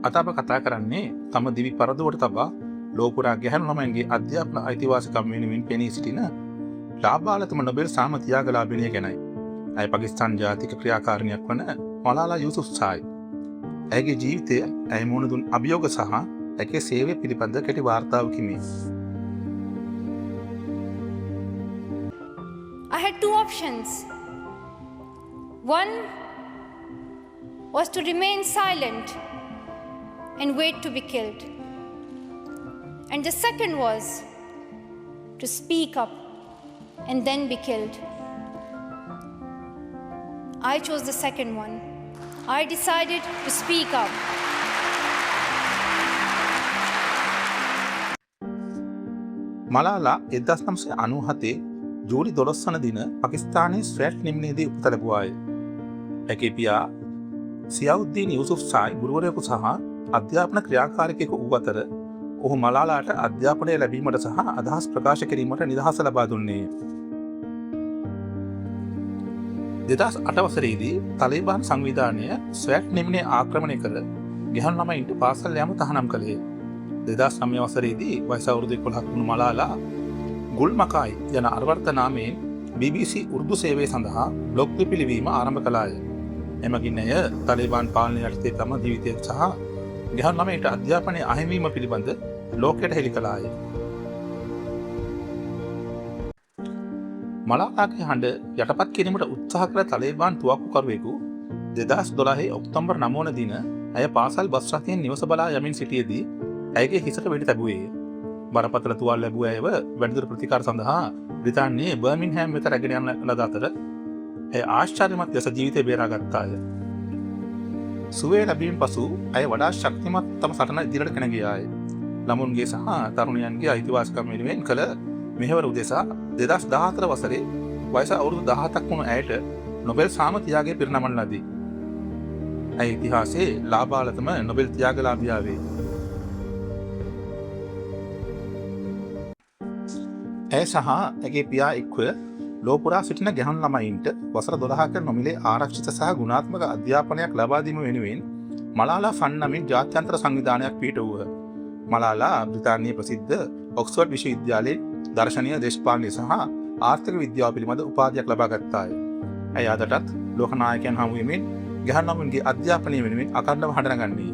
අද අප කතා කරන්නේ තම දිවි පරදුවට තබා ලෝපුරා ගැහැණු ළමයින්ගේ අධ්‍යාපන අයිතිවාසිකම් වෙනුවෙන් පෙනී සිටින ලාබාලතම නොබෙල් සාම තියාගලාභිනිය ගැනයි. ඇය පාකිස්තාන් ජාතික ක්‍රියාකාරිනියක් වන මලාලා යුසුෆ්සායි. ඇයගේ ජීවිතය ඇය මුහුණ දුන් අභියෝග සහ ඇගේ සේවය පිළිබඳ කෙටි වාර්තාවකින් මේ. I had two options. One was to remain silent and wait to be killed. And the second was to speak up and then be killed. I chose the second one. I decided to speak up. මලාලා 1997 ජූලි 12 වන දින පාකිස්තානයේ ස්වැට් නිම්නයේදී උපත ලැබුවාය. ඇගේ පියා සියාඋද්දීන් යුසුෆ්සායි ගුරුවරයෙකු සහ අධ්‍යාපන ක්‍රියාකාරිකයෙකු වූ අතර ඔහු මලාලාට අධ්‍යාපනය ලැබීමට සහ අදහස් ප්‍රකාශ කිරීමට නිදහස ලබා දුන්නේය. 2008 වසරේදී තලිබාන් සංවිධානය ස්වැට් නිම්නය ආක්‍රමණය කර ගැහැණු ළමයින්ට පාසල් යාම තහනම් කළේ. 2009 වසරේදී වයස අවුරුදු 11ක් වුණු මලාලා ගුල් මකායි යන අර්ථ නාමයෙන් BBC උර්දු සේවය සඳහා බ්ලොග් ලිපි ලිවීම ආරම්භ කළාය. එමගින් ඇය තලිබාන් පාලනය යටතේ තම ජීවිතය සහ ගැහැණු ළමයින්ට අධ්‍යාපනය අහිමිවීම පිළිබඳ ලෝකයට හෙළි කළාය. මලාලාගේ හඬ යටපත් කිරීමට උත්සාහ කළ තලිබාන් තුවක්කුකරුවෙකු 2012 ඔක්තෝබර් 9 වන දින ඇය පාසල් බස් රථයෙන් නිවස බලා යමින් සිටියේදී ඇයගේ හිසට වෙඩි තැබුවේය. බරපතල තුවාල ලැබුව ඇයව වැඩිදුර ප්‍රතිකාර සඳහා බ්‍රිතාන්‍යයේ බර්මින්හෑම් වෙත රැගෙන යන ලද අතර ඇය ආශ්චර්යමත් ලෙස ජීවිතය බේරාගත්තාය. සුවය ලැබීමෙන් පසු ඇය වඩා ශක්තිමත් තම සටන ඉදිරියට ගෙන ගියාය. ළමුන්ගේ සහ තරුණයන්ගේ අයිතිවාසිකම් වෙනුවෙන් කළ මෙහෙවර උදෙසා 2014 වසරේ වයස අවුරුදු 17ක් වුණු ඇයට නොබෙල් සාම තියාගේ පිරිනමන ලදී. ඇය ඉතිහාසයේ ලාබාලතම නොබෙල් තියාගලාභියා වේ. ඇය සහ ඇගේ පියා එක්ව ලෝපුරා සිටින ගැහැණු ළමයින්ට වසර 12ක නොමිලේ ආරක්ෂිත සහ ගුණාත්මක අධ්‍යාපනයක් ලබා දීම වෙනුවෙන් මලාලා ෆන් නමින් ජාත්‍යන්තර සංවිධානයක් පිහිට වූහ. මලාලා බ්‍රිතාන්‍යයේ ප්‍රසිද්ධ ඔක්ස්ෆර්ඩ් විශ්වවිද්‍යාලයේ දර්ශනීය දේශපාලන සහ ආර්ථික විද්‍යාව පිළිබඳ උපාධියක් ලබා ගත්තාය. ඇය අදටත් ලෝක නායකයන් හමු වෙමින් ගැහැණු ළමුන්ගේ අධ්‍යාපනය වෙනුවෙන් අඛණ්ඩව හඬනගන්නේ.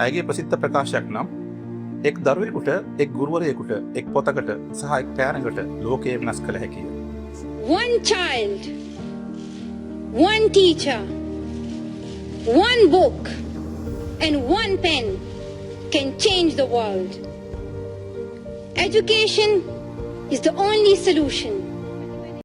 ඇයගේ ප්‍රසිද්ධ ප්‍රකාශයක් නම් එක් දරුවෙකුට, එක් ගුරුවරයෙකුට, එක් පොතකට සහ එක් පෑනකට ලෝකය වෙනස් කළ හැකිය. One child, one teacher, one book and one pen can change the world. Education is the only solution.